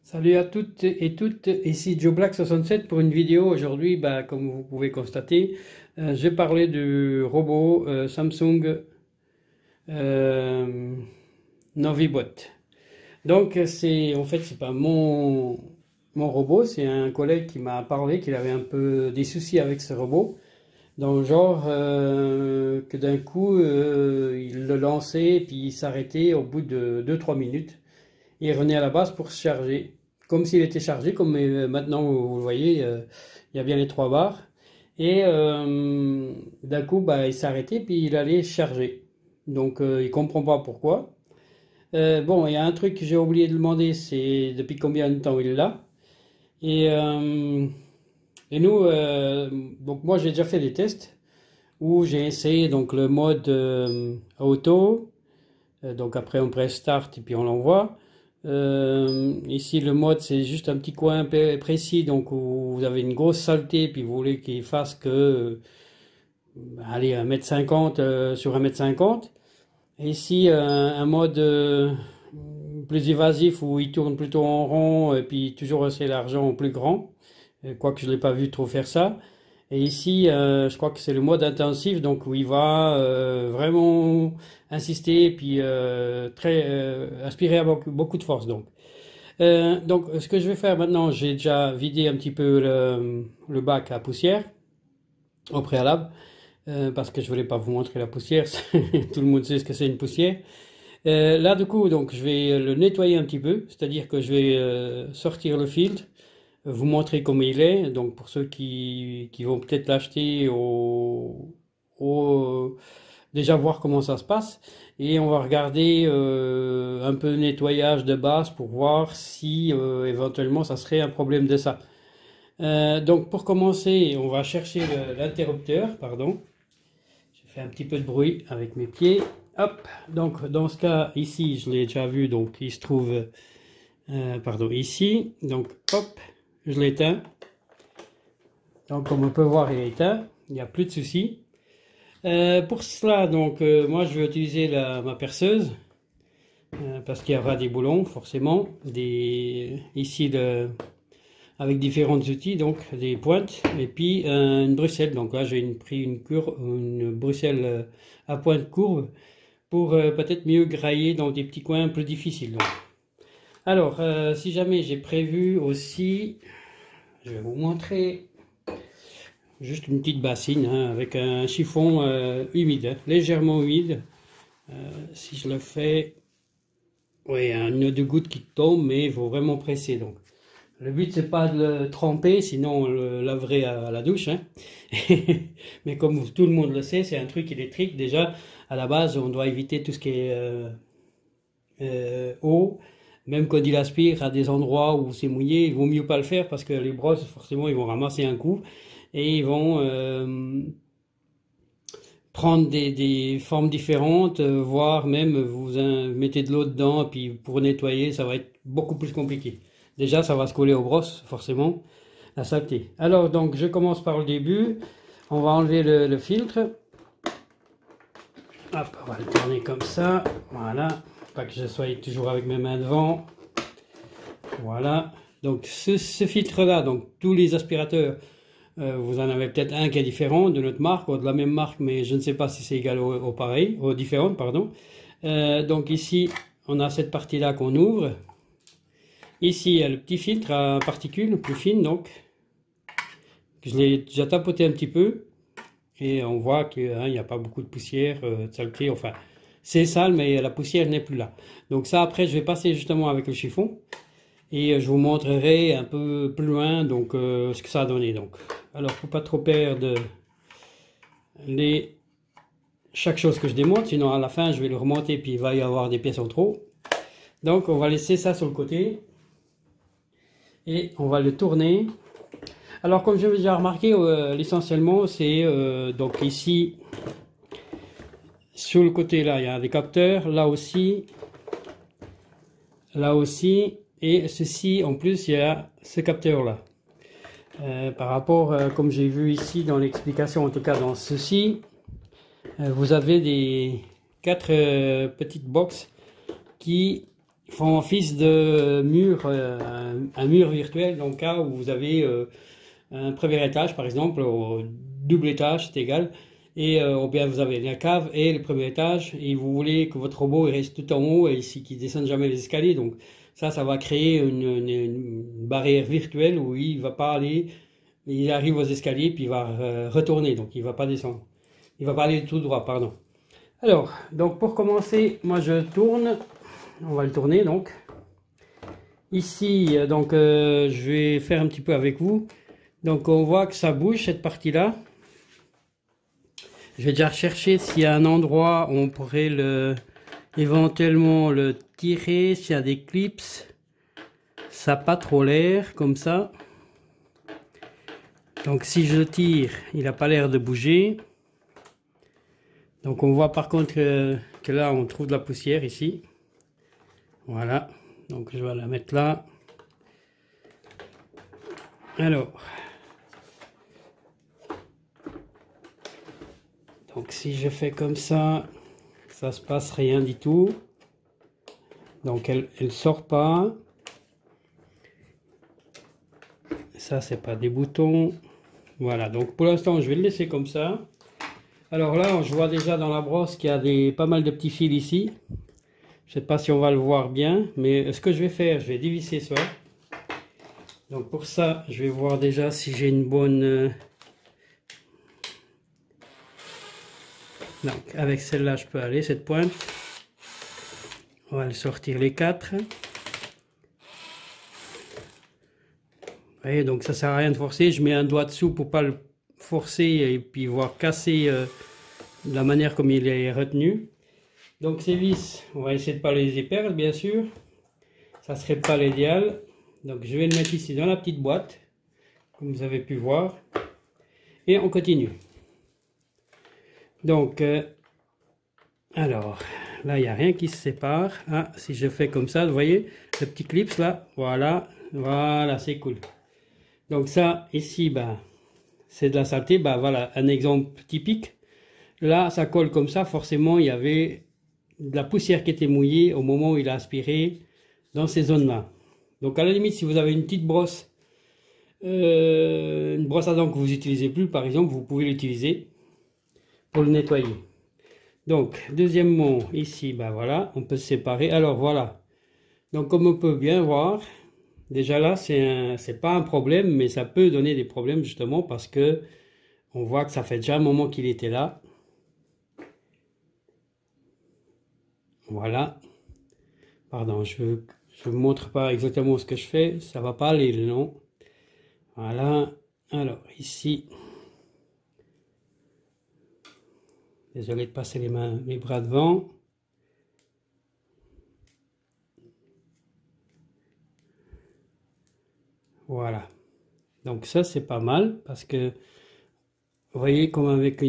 Salut à toutes et toutes, ici Joe Black 67 pour une vidéo. Aujourd'hui, comme vous pouvez constater, j'ai parlé du robot Samsung euh, Novibot. Donc c'est pas mon robot, c'est un collègue qui m'a parlé qu'il avait un peu des soucis avec ce robot. Dans le genre que d'un coup il le lançait et puis il s'arrêtait au bout de 2-3 minutes. Il revenait à la base pour se charger, comme s'il était chargé, comme maintenant vous le voyez, il y a bien les trois barres. Et d'un coup, il s'arrêtait puis il allait charger. Donc il comprend pas pourquoi. Bon, il y a un truc que j'ai oublié de demander, c'est depuis combien de temps il est là. Et, euh, et nous, donc moi j'ai déjà fait des tests où j'ai essayé donc le mode auto. Donc après on presse start et puis on l'envoie. Ici le mode c'est juste un petit coin précis, donc où vous avez une grosse saleté puis vous voulez qu'il fasse que allez 1,50 m sur 1,50 m. Et ici un mode plus évasif où il tourne plutôt en rond et puis toujours assez l'argent plus grand, quoique je ne l'ai pas vu trop faire ça. Et ici, je crois que c'est le mode intensif, donc où il va vraiment insister, puis aspirer à beaucoup de force. Donc, ce que je vais faire maintenant, j'ai déjà vidé un petit peu le bac à poussière au préalable, parce que je voulais pas vous montrer la poussière. Tout le monde sait ce que c'est une poussière. Là, du coup, donc, je vais le nettoyer un petit peu, c'est-à-dire que je vais sortir le filtre, vous montrer comment il est. Donc pour ceux qui vont peut-être l'acheter déjà voir comment ça se passe. Et on va regarder un peu le nettoyage de base pour voir si éventuellement ça serait un problème de ça. Donc pour commencer, on va chercher l'interrupteur, pardon. Je fais un petit peu de bruit avec mes pieds. Hop, donc dans ce cas ici, je l'ai déjà vu, donc il se trouve pardon, ici. Donc hop, je l'éteins. Donc comme on peut voir, il est éteint, il n'y a plus de soucis. Pour cela, donc moi je vais utiliser ma perceuse parce qu'il y aura des boulons forcément, ici avec différents outils, donc des pointes et puis une bruxelle. Donc là j'ai pris une bruxelle à pointe courbe pour peut-être mieux grailler dans des petits coins plus difficiles. Donc. Alors si jamais j'ai prévu aussi, je vais vous montrer juste une petite bassine avec un chiffon humide, légèrement humide. Si je le fais, oui, un nœud de goutte qui tombe, mais il faut vraiment presser. Donc, le but c'est pas de le tremper, sinon on le laverait à la douche. Mais comme tout le monde le sait, c'est un truc électrique. Déjà, à la base, on doit éviter tout ce qui est eau. Même quand il aspire à des endroits où c'est mouillé, il vaut mieux pas le faire parce que les brosses, forcément, ils vont ramasser un coup et ils vont prendre des formes différentes, voire même vous mettez de l'eau dedans et puis pour nettoyer, ça va être beaucoup plus compliqué. Déjà, ça va se coller aux brosses, forcément, la saleté. Alors, donc, je commence par le début. On va enlever le filtre. Hop, on va le tourner comme ça. Voilà. Pas que je sois toujours avec mes mains devant. Voilà. Donc ce filtre là, donc tous les aspirateurs, vous en avez peut-être un qui est différent de notre marque ou de la même marque, mais je ne sais pas si c'est égal au pareil, aux différentes, pardon. Donc ici on a cette partie là qu'on ouvre. Ici il y a le petit filtre à particules plus fines, donc je l'ai déjà tapoté un petit peu et on voit qu'il n'y a pas beaucoup de poussière, de saleté, enfin. C'est sale, mais la poussière n'est plus là. Donc ça, après, je vais passer justement avec le chiffon. Et je vous montrerai un peu plus loin donc, ce que ça a donné. Donc. Alors, faut pas trop perdre chaque chose que je démonte. Sinon, à la fin, je vais le remonter puis il va y avoir des pièces en trop. Donc, on va laisser ça sur le côté. Et on va le tourner. Alors, comme je l'ai déjà remarqué, essentiellement, c'est donc ici... Sur le côté là, il y a des capteurs, là aussi, et ceci en plus, il y a ce capteur là. Par rapport, comme j'ai vu ici dans l'explication, en tout cas dans ceci, vous avez des 4 petites boxes qui font office de mur, un mur virtuel, dans le cas où vous avez un premier étage, par exemple, au double étage, c'est égal, et ou bien vous avez la cave et le premier étage, et vous voulez que votre robot il reste tout en haut et ici qu'il descende jamais les escaliers, donc ça va créer une barrière virtuelle où il va pas aller, il arrive aux escaliers puis il va retourner, donc il va pas descendre, il va pas aller tout droit, pardon. Alors, donc pour commencer, moi je tourne, on va le tourner donc. Ici, donc je vais faire un petit peu avec vous. Donc on voit que ça bouge cette partie-là. Je vais déjà rechercher s'il y a un endroit où on pourrait éventuellement le tirer, s'il y a des clips. Ça n'a pas trop l'air comme ça. Donc si je le tire, il n'a pas l'air de bouger. Donc on voit par contre que là on trouve de la poussière ici. Voilà. Donc je vais la mettre là. Alors. Donc si je fais comme ça se passe rien du tout. Donc elle sort pas. Ça c'est pas des boutons. Voilà, donc pour l'instant je vais le laisser comme ça. Alors là je vois déjà dans la brosse qu'il y a pas mal de petits fils ici. Je sais pas si on va le voir bien, mais ce que je vais faire, je vais dévisser ça. Donc pour ça, je vais voir déjà si j'ai une bonne... Donc avec celle-là, je peux aller, cette pointe. On va le sortir les quatre. Vous voyez, donc ça sert à rien de forcer. Je mets un doigt dessous pour pas le forcer et puis voir casser de la manière comme il est retenu. Donc ces vis, on va essayer de pas les perdre, bien sûr. Ça serait pas l'idéal. Donc je vais le mettre ici dans la petite boîte, comme vous avez pu voir. Et on continue. Donc, alors, là, il n'y a rien qui se sépare. Ah, si je fais comme ça, vous voyez, le petit clip là, voilà, voilà, c'est cool. Donc ça, ici, bah, c'est de la saleté, bah voilà, un exemple typique. Là, ça colle comme ça, forcément, il y avait de la poussière qui était mouillée au moment où il a aspiré dans ces zones-là. Donc à la limite, si vous avez une petite brosse, une brosse à dents que vous n'utilisez plus, par exemple, vous pouvez l'utiliser pour le nettoyer. Donc, deuxièmement, ici, ben voilà, on peut se séparer. Alors voilà, donc comme on peut bien voir, déjà là, c'est pas un problème, mais ça peut donner des problèmes justement parce que on voit que ça fait déjà un moment qu'il était là. Voilà. Pardon, je vous montre pas exactement ce que je fais, ça va pas aller, non. Voilà. Alors, ici, désolé de passer mes bras devant. Voilà. Donc ça, c'est pas mal parce que vous voyez comme avec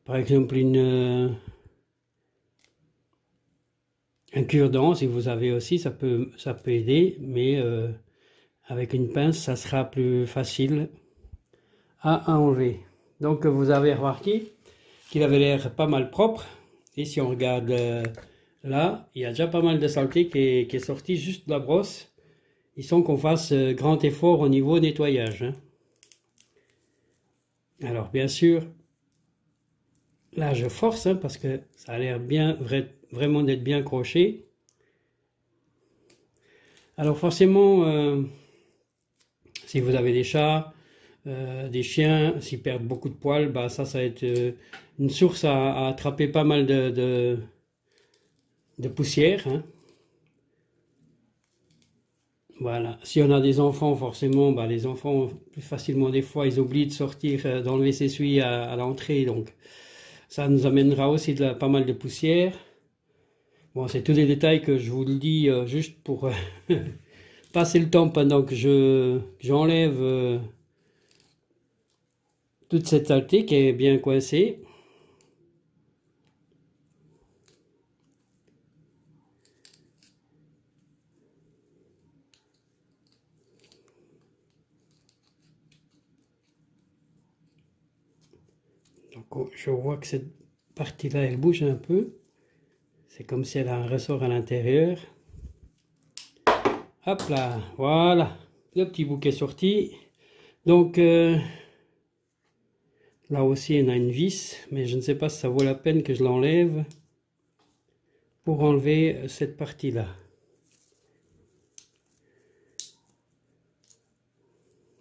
par exemple un cure-dent, si vous avez aussi, ça peut aider, mais avec une pince, ça sera plus facile à enlever. Donc vous avez remarqué qu'il avait l'air pas mal propre. Et si on regarde là, il y a déjà pas mal de saleté qui est sorti juste de la brosse. Il semble qu'on fasse grand effort au niveau nettoyage. Hein. Alors bien sûr, là je force hein, parce que ça a l'air bien vraiment d'être bien croché. Alors forcément, si vous avez des chats, des chiens, s'ils perdent beaucoup de poils, bah ça va être une source à attraper pas mal de poussière. Hein. Voilà. Si on a des enfants, forcément, bah, les enfants, plus facilement des fois, ils oublient de sortir, d'enlever ses essuie à l'entrée. Donc, ça nous amènera aussi pas mal de poussière. Bon, c'est tous des détails que je vous le dis juste pour passer le temps pendant que j'enlève toute cette saleté qui est bien coincée. Donc, je vois que cette partie-là, elle bouge un peu. C'est comme si elle a un ressort à l'intérieur. Hop là, voilà, le petit bouquet sorti. Donc là aussi on a une vis, mais je ne sais pas si ça vaut la peine que je l'enlève pour enlever cette partie là.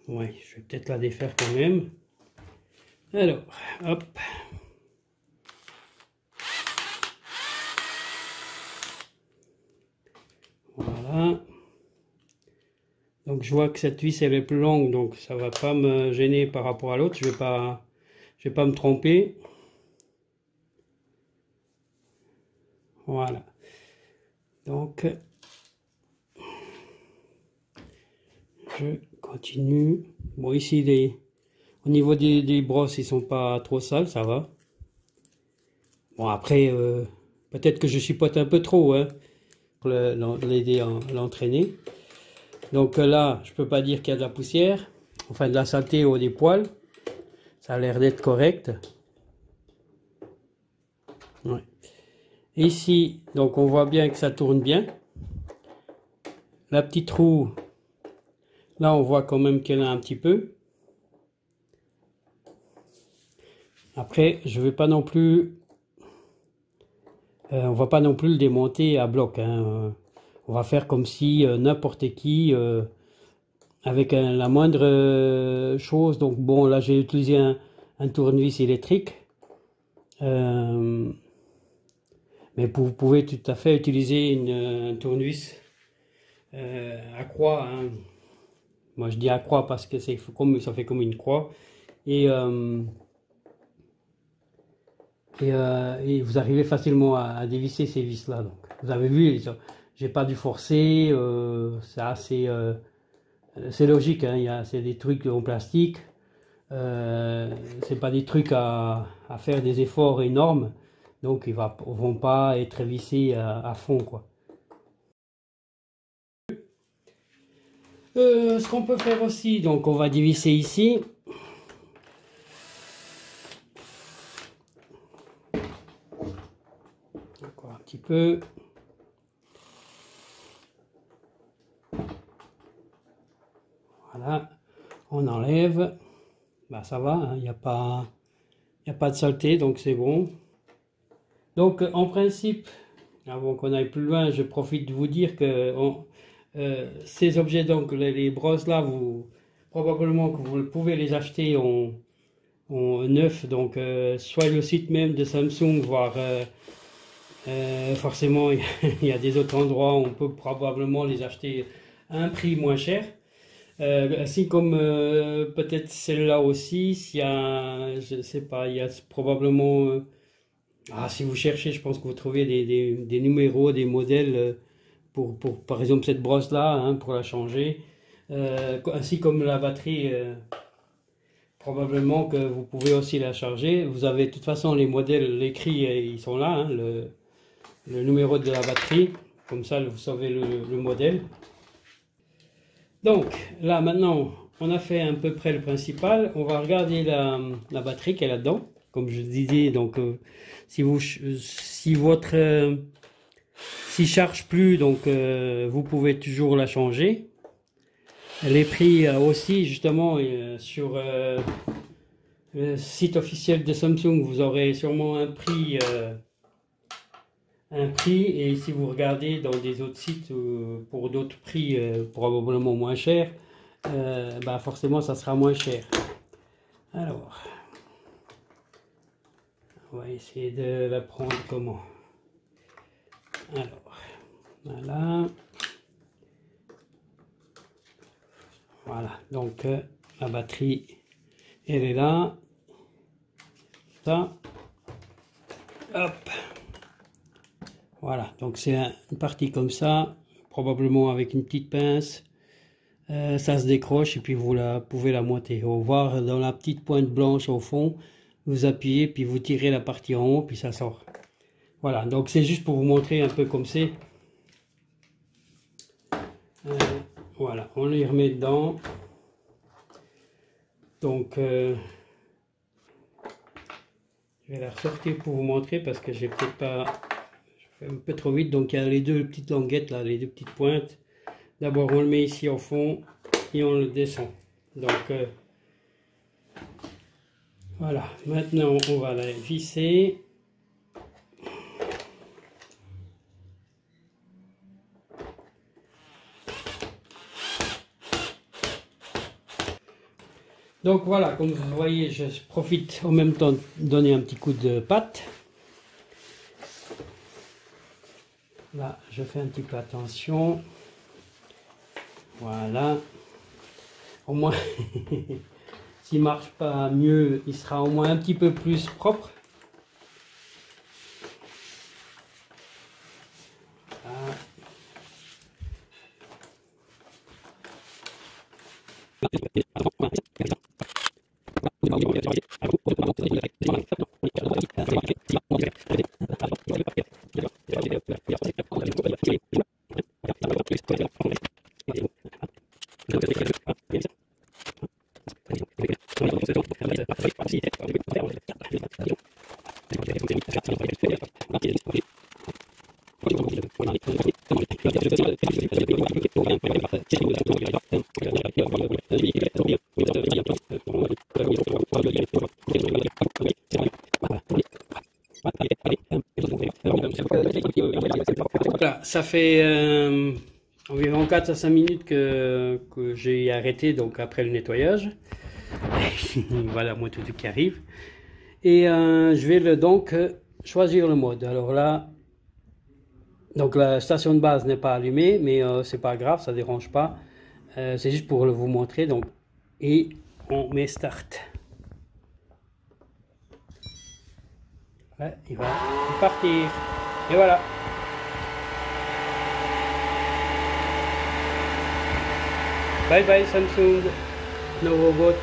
Ouais, je vais peut-être la défaire quand même. Alors, hop. Voilà. Donc je vois que cette vis elle est plus longue, donc ça va pas me gêner par rapport à l'autre. Je vais pas me tromper. Voilà. Donc je continue. Bon, ici au niveau des brosses, ils sont pas trop sales, ça va. Bon, après peut-être que je chipote un peu trop, hein, pour l'aider à l'entraîner. Donc là, je peux pas dire qu'il y a de la poussière, enfin de la saleté ou des poils. Ça a l'air d'être correct. Ouais. Ici, donc on voit bien que ça tourne bien. La petite roue, là on voit quand même qu'elle a un petit peu. Après, je vais pas non plus, on va pas non plus le démonter à bloc, hein. On va faire comme si n'importe qui, avec la moindre chose. Donc bon, là j'ai utilisé un tournevis électrique. Mais vous pouvez tout à fait utiliser un tournevis à croix, hein. Moi je dis à croix parce que c'est comme ça fait comme une croix. Et vous arrivez facilement à dévisser ces vis là. Donc vous avez vu, j'ai pas dû forcer, c'est assez c'est logique, hein, c'est des trucs en plastique, c'est pas des trucs à faire des efforts énormes, donc ils vont pas être vissés à fond, quoi. Ce qu'on peut faire aussi, donc on va dévisser ici. Encore un petit peu. Voilà, on enlève. Bah ça va, il n'y a pas de saleté, donc c'est bon. Donc en principe, avant qu'on aille plus loin, je profite de vous dire que ces objets, donc les brosses là, probablement que vous pouvez les acheter en neuf, donc soit le site même de Samsung, voire forcément il y a des autres endroits où on peut probablement les acheter à un prix moins cher. Ainsi comme peut-être celle-là aussi, s'il y a, je sais pas, il y a probablement, si vous cherchez, je pense que vous trouvez des numéros, des modèles pour par exemple cette brosse-là, hein, pour la changer. Ainsi comme la batterie, probablement que vous pouvez aussi la charger. Vous avez de toute façon les modèles, l'écrit, ils sont là, hein, le numéro de la batterie, comme ça vous savez le modèle. Donc là maintenant on a fait à peu près le principal. On va regarder la batterie qu'elle a dedans. Comme je disais, donc si charge plus, donc vous pouvez toujours la changer. Elle est prise aussi justement sur le site officiel de Samsung. Vous aurez sûrement un prix. Et si vous regardez dans des autres sites pour d'autres prix probablement moins chers, bah forcément ça sera moins cher. Alors, on va essayer de la prendre comment. Alors, voilà, donc la batterie elle est là, ça, hop. Voilà, donc c'est une partie comme ça, probablement avec une petite pince, ça se décroche et puis vous pouvez la monter. On va voir dans la petite pointe blanche au fond, vous appuyez puis vous tirez la partie en haut puis ça sort. Voilà, donc c'est juste pour vous montrer un peu comme c'est. Voilà, on les remet dedans. Donc je vais la ressortir pour vous montrer parce que j'ai peut-être pas... un peu trop vite, donc il y a les deux petites languettes là, les deux petites pointes. D'abord on le met ici au fond et on le descend. Donc voilà, maintenant on va la visser. Donc voilà, comme vous voyez, je profite en même temps de donner un petit coup de patte. Là, je fais un petit peu attention. Voilà. Au moins, s'il ne marche pas mieux, il sera au moins un petit peu plus propre. Voilà. Voilà, ça fait environ 4 à 5 minutes que j'ai arrêté donc après le nettoyage. Voilà mon toutou qui arrive. Et je vais donc choisir le mode. Alors là, donc la station de base n'est pas allumée, mais c'est pas grave, ça dérange pas. C'est juste pour vous montrer. Donc, et on met start. Ouais, il va partir. Et voilà. Bye bye Samsung, no robot.